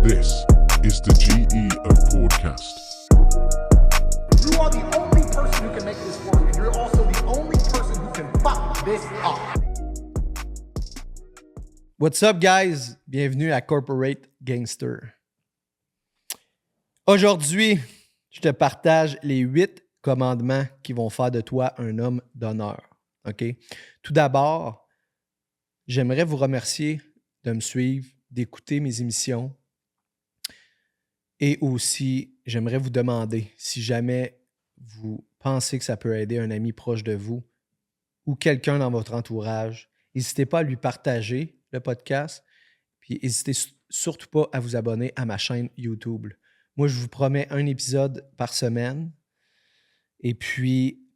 This is the GE of Podcast. You are the only person who can make this work, and you're also the only person who can fuck this up. What's up, guys? Bienvenue à Corporate Gangster. Aujourd'hui, je te partage les 8 commandements qui vont faire de toi un homme d'honneur. OK? Tout d'abord, j'aimerais vous remercier de me suivre, d'écouter mes émissions. Et aussi, j'aimerais vous demander si jamais vous pensez que ça peut aider un ami proche de vous ou quelqu'un dans votre entourage, n'hésitez pas à lui partager le podcast. Puis n'hésitez surtout pas à vous abonner à ma chaîne YouTube. Moi, je vous promets un épisode par semaine. Et puis,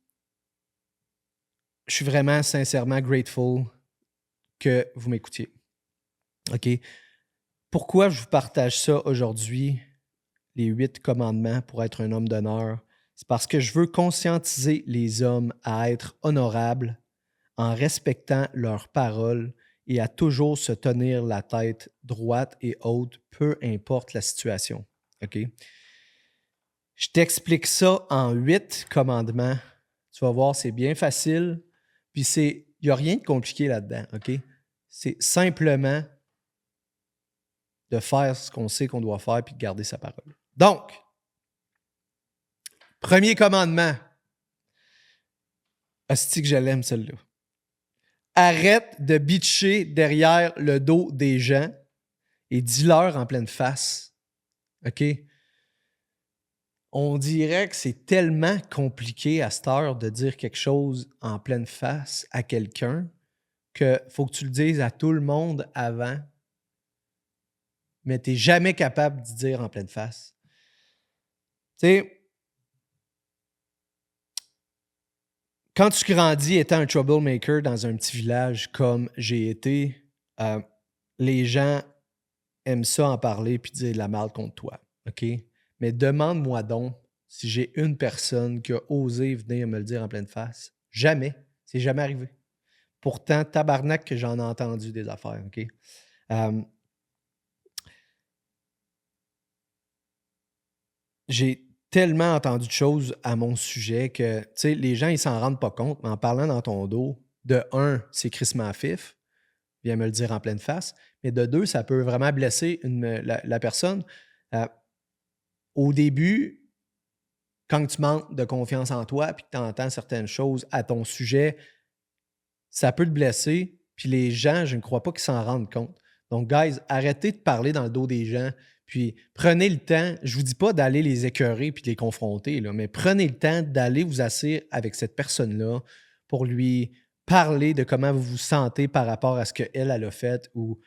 je suis vraiment sincèrement grateful que vous m'écoutiez. OK? Pourquoi je vous partage ça aujourd'hui, les 8 commandements pour être un homme d'honneur? C'est parce que je veux conscientiser les hommes à être honorables en respectant leurs paroles et à toujours se tenir la tête droite et haute, peu importe la situation. OK? Je t'explique ça en 8 commandements. Tu vas voir, c'est bien facile. Puis il n'y a rien de compliqué là-dedans. OK? C'est simplement de faire ce qu'on sait qu'on doit faire puis de garder sa parole. Donc, premier commandement. Asti que je l'aime, celle-là. Arrête de bitcher derrière le dos des gens et dis-leur en pleine face. OK? On dirait que c'est tellement compliqué à cette heure de dire quelque chose en pleine face à quelqu'un qu'il faut que tu le dises à tout le monde avant, mais tu n'es jamais capable de dire en pleine face. Tu sais, quand tu grandis étant un troublemaker dans un petit village comme j'ai été, les gens aiment ça en parler puis dire de la merde contre toi. OK? Mais demande-moi donc si j'ai une personne qui a osé venir me le dire en pleine face. Jamais. C'est jamais arrivé. Pourtant, tabarnak que j'en ai entendu des affaires. OK? J'ai tellement entendu de choses à mon sujet que, tu sais, les gens, ils s'en rendent pas compte, mais en parlant dans ton dos, de un, c'est crissement fif, viens me le dire en pleine face, mais de deux, ça peut vraiment blesser la personne. Au début, quand tu manques de confiance en toi puis que tu entends certaines choses à ton sujet, ça peut te blesser, puis les gens, je ne crois pas qu'ils s'en rendent compte. Donc, guys, arrêtez de parler dans le dos des gens. Puis prenez le temps, je ne vous dis pas d'aller les écœurer puis de les confronter, là, mais prenez le temps d'aller vous asseoir avec cette personne-là pour lui parler de comment vous vous sentez par rapport à ce qu'elle a fait ou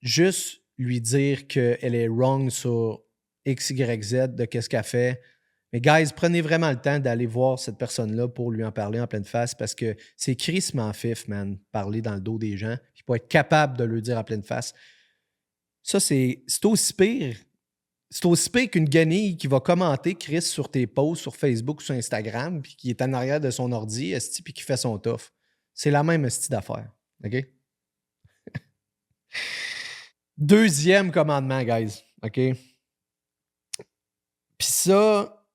juste lui dire qu'elle est wrong sur X, Y, Z de qu'est-ce qu'elle fait. Mais guys, prenez vraiment le temps d'aller voir cette personne-là pour lui en parler en pleine face parce que c'est crissement fif, man, parler dans le dos des gens puis pas être capable de le dire en pleine face. Ça, c'est aussi pire. C'est aussi pire qu'une guenille qui va commenter Chris sur tes posts sur Facebook ou sur Instagram puis qui est en arrière de son ordi esti, puis qui fait son tough. C'est la même esti d'affaires. OK? Deuxième commandement, guys. OK? Puis ça,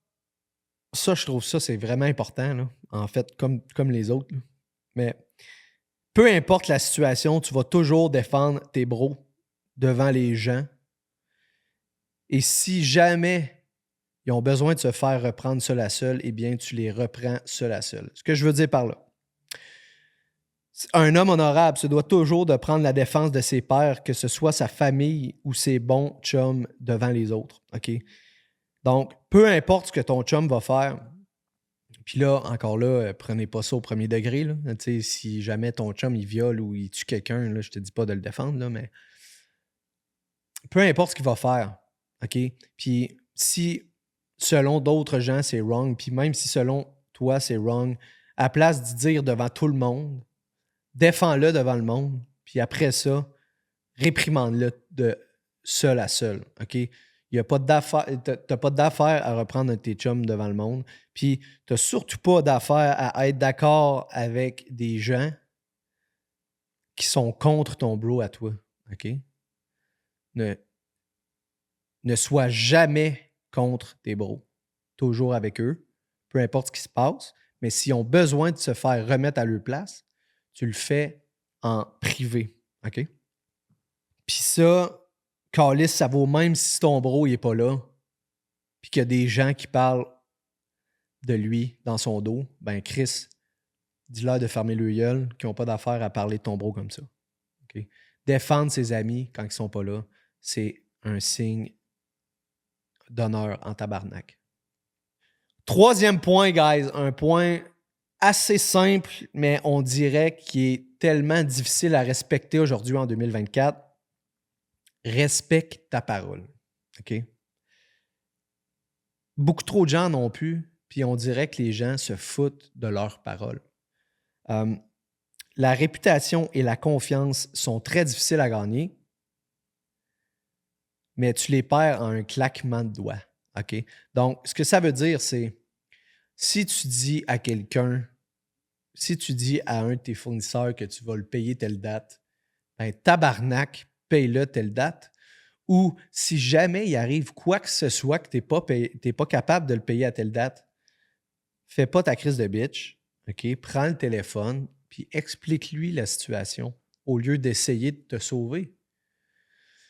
je trouve ça, c'est vraiment important, là. En fait, comme les autres. Là. Mais peu importe la situation, tu vas toujours défendre tes bros devant les gens. Et si jamais ils ont besoin de se faire reprendre seul à seul, eh bien, tu les reprends seul à seul. Ce que je veux dire par là, un homme honorable se doit toujours de prendre la défense de ses pairs, que ce soit sa famille ou ses bons chums devant les autres. OK? Donc, peu importe ce que ton chum va faire, puis là, encore là, prenez pas ça au premier degré. Là. Si jamais ton chum il viole ou il tue quelqu'un, là, je te dis pas de le défendre, là, mais peu importe ce qu'il va faire, OK? Puis si, selon d'autres gens, c'est wrong, puis même si selon toi, c'est wrong, à place d'y dire devant tout le monde, défends-le devant le monde, puis après ça, réprimande-le de seul à seul, OK? Tu n'as pas d'affaire à reprendre un de tes chums devant le monde, puis tu n'as surtout pas d'affaire à être d'accord avec des gens qui sont contre ton bro à toi, OK? ne sois jamais contre tes bros. Toujours avec eux, peu importe ce qui se passe. Mais s'ils ont besoin de se faire remettre à leur place, tu le fais en privé. OK? Puis ça, Callis, ça vaut même si ton bro n'est pas là, puis qu'il y a des gens qui parlent de lui dans son dos, ben Chris, dis-leur de fermer le gueule, qui n'ont pas d'affaire à parler de ton bro comme ça. Okay? Défendre ses amis quand ils ne sont pas là, c'est un signe d'honneur en tabarnak. Troisième point, guys, un point assez simple, mais on dirait qu'il est tellement difficile à respecter aujourd'hui en 2024. Respecte ta parole. OK? Beaucoup trop de gens n'ont pu, puis on dirait que les gens se foutent de leur parole. La réputation et la confiance sont très difficiles à gagner, mais tu les perds en un claquement de doigts. OK? Donc, ce que ça veut dire, c'est si tu dis à quelqu'un, si tu dis à un de tes fournisseurs que tu vas le payer telle date, ben tabarnak, paye-le telle date. Ou si jamais il arrive quoi que ce soit que tu n'es pas capable de le payer à telle date, fais pas ta crise de bitch. OK? Prends le téléphone puis explique-lui la situation au lieu d'essayer de te sauver.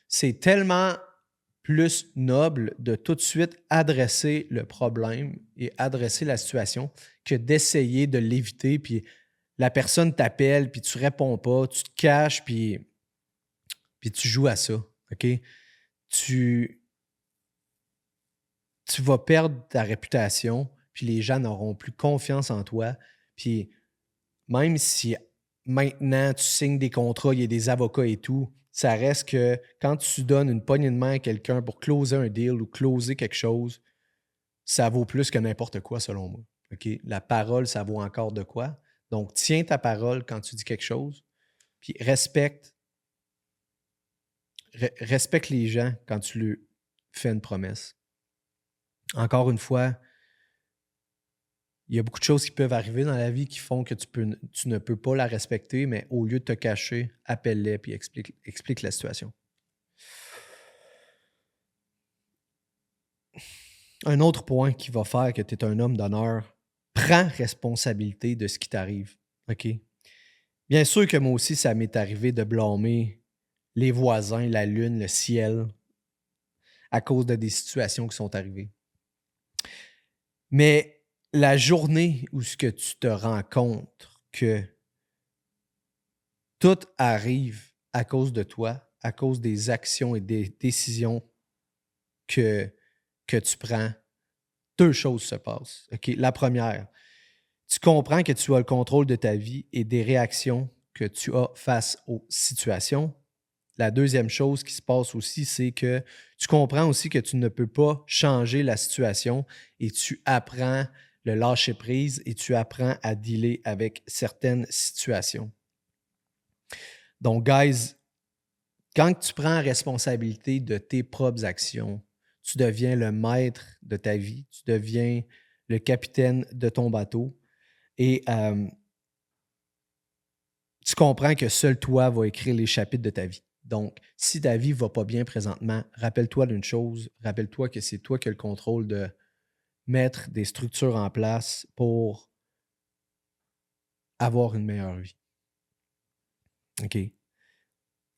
C'est tellement plus noble de tout de suite adresser le problème et adresser la situation que d'essayer de l'éviter, puis la personne t'appelle, puis tu réponds pas, tu te caches, puis tu joues à ça, OK? Tu vas perdre ta réputation, puis les gens n'auront plus confiance en toi, puis même si maintenant tu signes des contrats, il y a des avocats et tout, ça reste que quand tu donnes une poignée de main à quelqu'un pour closer un deal ou closer quelque chose, ça vaut plus que n'importe quoi selon moi. Okay? La parole, ça vaut encore de quoi? Donc, tiens ta parole quand tu dis quelque chose, puis respecte les gens quand tu leur fais une promesse. Encore une fois, il y a beaucoup de choses qui peuvent arriver dans la vie qui font que tu ne peux pas la respecter, mais au lieu de te cacher, appelle-les et explique la situation. Un autre point qui va faire que tu es un homme d'honneur, prends responsabilité de ce qui t'arrive. OK? Bien sûr que moi aussi, ça m'est arrivé de blâmer les voisins, la lune, le ciel, à cause de des situations qui sont arrivées. Mais la journée où ce que tu te rends compte que tout arrive à cause de toi, à cause des actions et des décisions que tu prends, deux choses se passent. Okay? La première, tu comprends que tu as le contrôle de ta vie et des réactions que tu as face aux situations. La deuxième chose qui se passe aussi, c'est que tu comprends aussi que tu ne peux pas changer la situation et tu apprends le lâcher-prise et tu apprends à dealer avec certaines situations. Donc, guys, quand tu prends responsabilité de tes propres actions, tu deviens le maître de ta vie, tu deviens le capitaine de ton bateau et tu comprends que seul toi vas écrire les chapitres de ta vie. Donc, si ta vie ne va pas bien présentement, rappelle-toi d'une chose, rappelle-toi que c'est toi qui as le contrôle de mettre des structures en place pour avoir une meilleure vie. OK.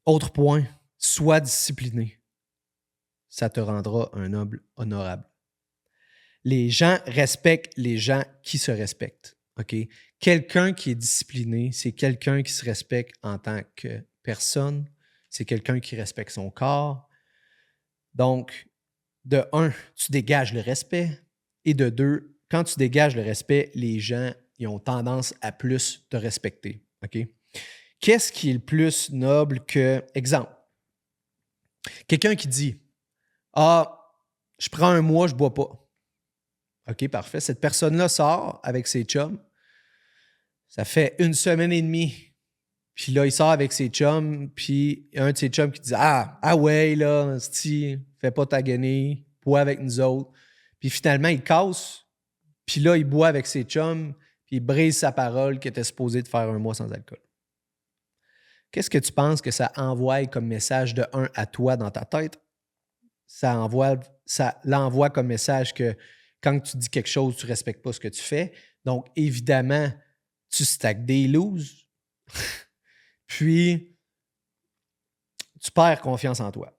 Autre point, sois discipliné. Ça te rendra un homme honorable. Les gens respectent les gens qui se respectent. OK? Quelqu'un qui est discipliné, c'est quelqu'un qui se respecte en tant que personne. C'est quelqu'un qui respecte son corps. Donc, de un, tu dégages le respect. Et de deux, quand tu dégages le respect, les gens ils ont tendance à plus te respecter. OK? Qu'est-ce qui est le plus noble que... Exemple, quelqu'un qui dit « Ah, je prends un mois, je ne bois pas. » OK, parfait. Cette personne-là sort avec ses chums. Ça fait 1 semaine et demie. Puis là, il sort avec ses chums. Puis un de ses chums qui dit « Ah ouais, là, fais pas ta guenille, bois avec nous autres. » Puis finalement, il casse. Puis là, il boit avec ses chums. Puis il brise sa parole qu'il était supposé de faire 1 mois sans alcool. Qu'est-ce que tu penses que ça envoie comme message de un à toi dans ta tête? ça l'envoie comme message que quand tu dis quelque chose, tu ne respectes pas ce que tu fais. Donc, évidemment, tu stacks des loses. Puis, tu perds confiance en toi.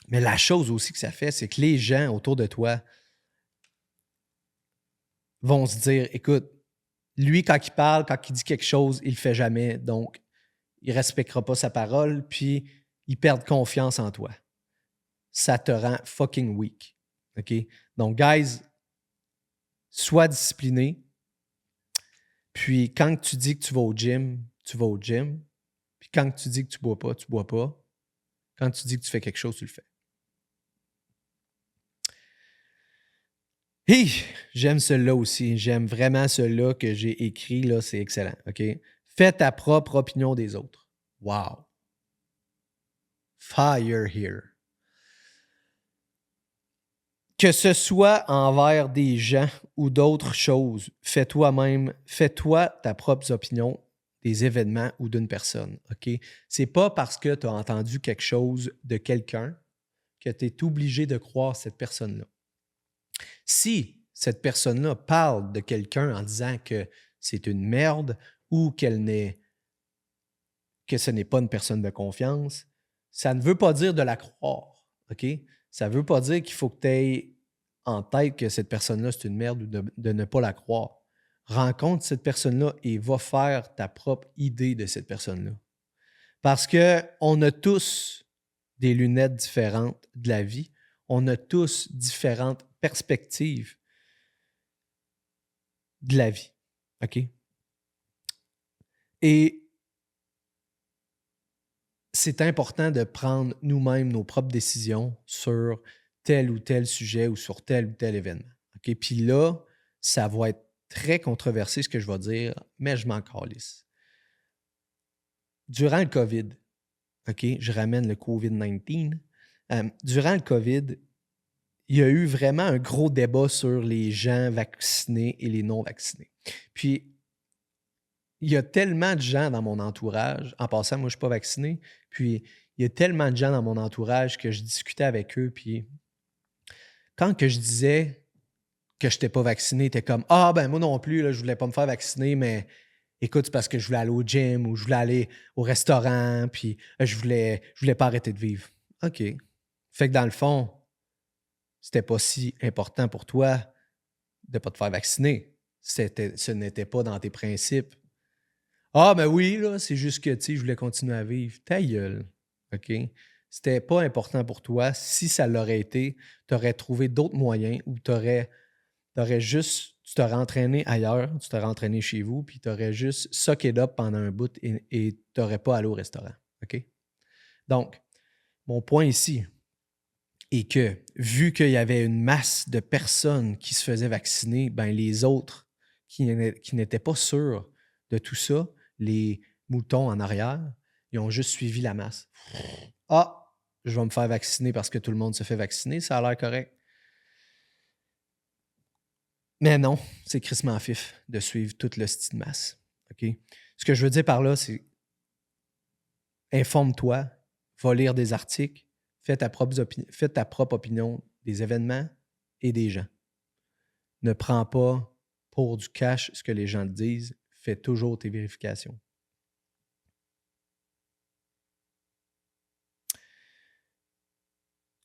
Mais la chose aussi que ça fait, c'est que les gens autour de toi vont se dire, écoute, lui, quand il parle, quand il dit quelque chose, il ne le fait jamais. Donc, il ne respectera pas sa parole, puis il perd confiance en toi. Ça te rend fucking weak. OK? Donc, guys, sois discipliné. Puis, quand tu dis que tu vas au gym, tu vas au gym. Puis, quand tu dis que tu ne bois pas, tu ne bois pas. Quand tu dis que tu fais quelque chose, tu le fais. Hey, j'aime celui-là aussi. J'aime vraiment celui-là que j'ai écrit. Là, c'est excellent. OK? Fais ta propre opinion des autres. Wow. Fire here. Que ce soit envers des gens ou d'autres choses, fais toi ta propre opinion des événements ou d'une personne. OK? C'est pas parce que tu as entendu quelque chose de quelqu'un que tu es obligé de croire cette personne-là. Si cette personne-là parle de quelqu'un en disant que c'est une merde ou que ce n'est pas une personne de confiance, ça ne veut pas dire de la croire. OK? Ça ne veut pas dire qu'il faut que tu aies en tête que cette personne-là, c'est une merde ou de ne pas la croire. Rencontre cette personne-là et va faire ta propre idée de cette personne-là. Parce qu'on a tous des lunettes différentes de la vie. On a tous différentes perspectives de la vie. OK? Et c'est important de prendre nous-mêmes nos propres décisions sur tel ou tel sujet ou sur tel ou tel événement. OK? Puis là, ça va être très controversé ce que je vais dire, mais je m'en calisse. Durant le COVID, OK, je ramène le COVID-19. Durant le COVID, il y a eu vraiment un gros débat sur les gens vaccinés et les non-vaccinés. Puis, il y a tellement de gens dans mon entourage, en passant, moi, je ne suis pas vacciné, puis il y a tellement de gens dans mon entourage que je discutais avec eux, puis quand que je disais que je n'étais pas vacciné, ils étaient comme « Ah, ben moi non plus, là, je ne voulais pas me faire vacciner, mais écoute, c'est parce que je voulais aller au gym ou je voulais aller au restaurant, puis je voulais pas arrêter de vivre. » OK. Fait que dans le fond, c'était pas si important pour toi de ne pas te faire vacciner. Ce n'était pas dans tes principes. Ah, ben oui, là, c'est juste que, tu sais, je voulais continuer à vivre. Ta gueule, OK? C'était pas important pour toi. Si ça l'aurait été, tu aurais trouvé d'autres moyens ou tu t'aurais entraîné ailleurs, tu t'aurais entraîné chez vous, puis tu aurais juste suck it up pendant un bout et tu n'aurais pas allé au restaurant. OK? Donc, mon point ici est que, vu qu'il y avait une masse de personnes qui se faisaient vacciner, ben les autres qui n'étaient pas sûrs de tout ça, les moutons en arrière, ils ont juste suivi la masse. Ah, je vais me faire vacciner parce que tout le monde se fait vacciner, ça a l'air correct. Mais non, c'est crissement fif de suivre toute le style de masse. OK? Ce que je veux dire par là, c'est informe-toi, va lire des articles, fais ta propre opinion des événements et des gens. Ne prends pas pour du cash ce que les gens te disent. Fais toujours tes vérifications.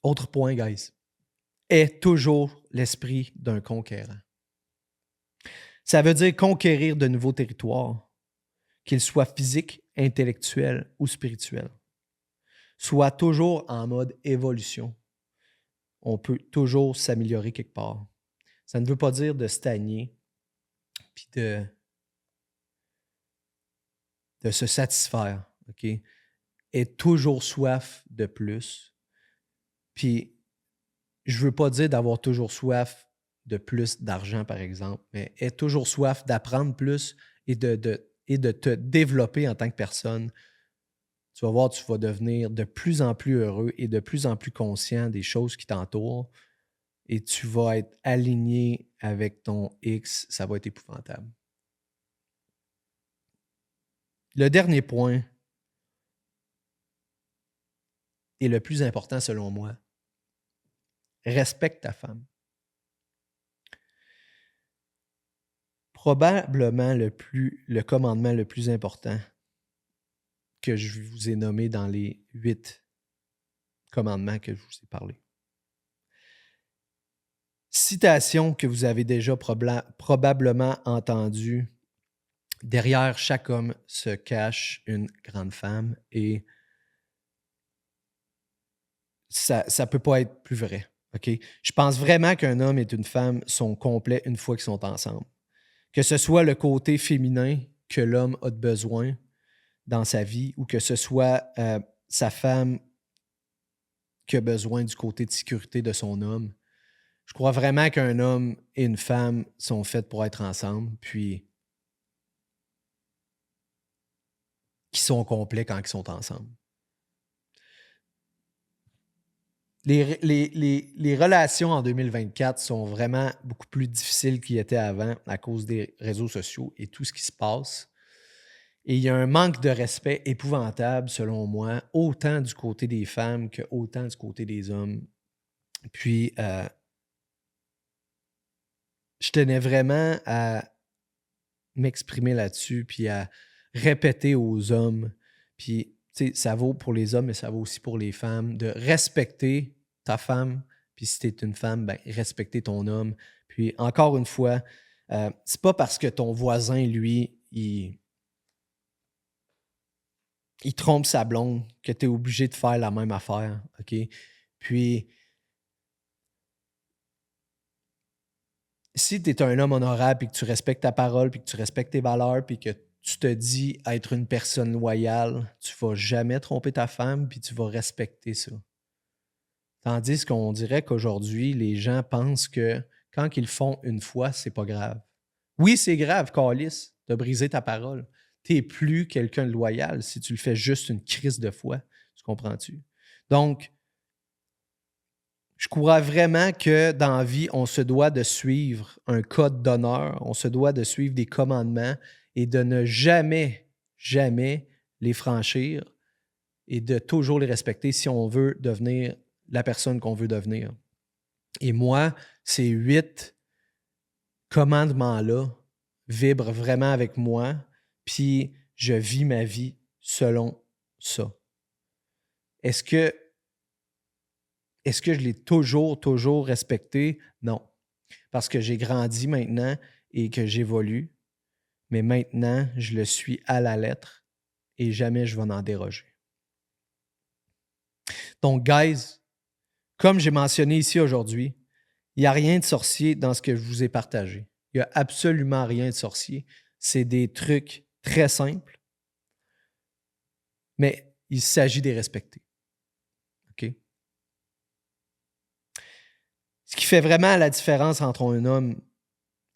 Autre point, guys. Aie toujours l'esprit d'un conquérant. Ça veut dire conquérir de nouveaux territoires, qu'ils soient physiques, intellectuels ou spirituels. Sois toujours en mode évolution. On peut toujours s'améliorer quelque part. Ça ne veut pas dire de stagner puis de se satisfaire. OK? Aie toujours soif de plus. Puis, je ne veux pas dire d'avoir toujours soif de plus d'argent, par exemple, mais aie toujours soif d'apprendre plus et de te développer en tant que personne. Tu vas voir, tu vas devenir de plus en plus heureux et de plus en plus conscient des choses qui t'entourent et tu vas être aligné avec ton X. Ça va être épouvantable. Le dernier point est le plus important selon moi. respecte ta femme. Probablement le commandement le plus important que je vous ai nommé dans les 8 commandements que je vous ai parlé. Citation que vous avez déjà probablement entendue. Derrière chaque homme se cache une grande femme et ça ne peut pas être plus vrai. Okay? Je pense vraiment qu'un homme et une femme sont complets une fois qu'ils sont ensemble. Que ce soit le côté féminin que l'homme a de besoin dans sa vie ou que ce soit sa femme qui a besoin du côté de sécurité de son homme. Je crois vraiment qu'un homme et une femme sont faits pour être ensemble, puis qu'ils sont complets quand ils sont ensemble. Les relations en 2024 sont vraiment beaucoup plus difficiles qu'ils étaient avant à cause des réseaux sociaux et tout ce qui se passe. Et il y a un manque de respect épouvantable, selon moi, autant du côté des femmes que autant du côté des hommes. Puis, je tenais vraiment à m'exprimer là-dessus, puis à répéter aux hommes. Puis, tu sais, ça vaut pour les hommes, mais ça vaut aussi pour les femmes, de respecter ta femme. Puis, si tu es une femme, ben, respecter ton homme. Puis, encore une fois, c'est pas parce que ton voisin, lui, il trompe sa blonde que tu es obligé de faire la même affaire. OK? Puis, si tu es un homme honorable et que tu respectes ta parole puis que tu respectes tes valeurs puis que tu te dis être une personne loyale, tu ne vas jamais tromper ta femme puis tu vas respecter ça. Tandis qu'on dirait qu'aujourd'hui, les gens pensent que quand ils le font une fois, c'est pas grave. Oui, c'est grave, câlisse, de briser ta parole. Tu n'es plus quelqu'un de loyal si tu le fais juste une crise de foi. Tu comprends-tu? Donc, je crois vraiment que dans la vie, on se doit de suivre un code d'honneur, on se doit de suivre des commandements et de ne jamais, jamais les franchir et de toujours les respecter si on veut devenir la personne qu'on veut devenir. Et moi, ces 8 commandements-là vibrent vraiment avec moi, puis je vis ma vie selon ça. Est-ce que je l'ai toujours respecté? Non. Parce que j'ai grandi maintenant et que j'évolue. Mais maintenant, je le suis à la lettre et jamais je vais en déroger. Donc, guys, comme j'ai mentionné ici aujourd'hui, il n'y a rien de sorcier dans ce que je vous ai partagé. Il n'y a absolument rien de sorcier. C'est des trucs très simples, mais il s'agit de les respecter. OK? Ce qui fait vraiment la différence entre un homme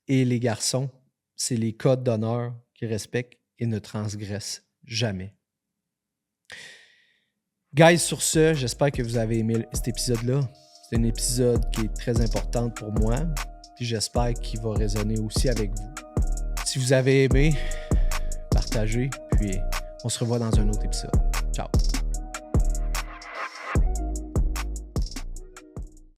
et les garçons, c'est les codes d'honneur qu'ils respectent et ne transgressent jamais. Guys, sur ce, j'espère que vous avez aimé cet épisode-là. C'est un épisode qui est très important pour moi, puis j'espère qu'il va résonner aussi avec vous. Si vous avez aimé, partagez, puis on se revoit dans un autre épisode. Ciao!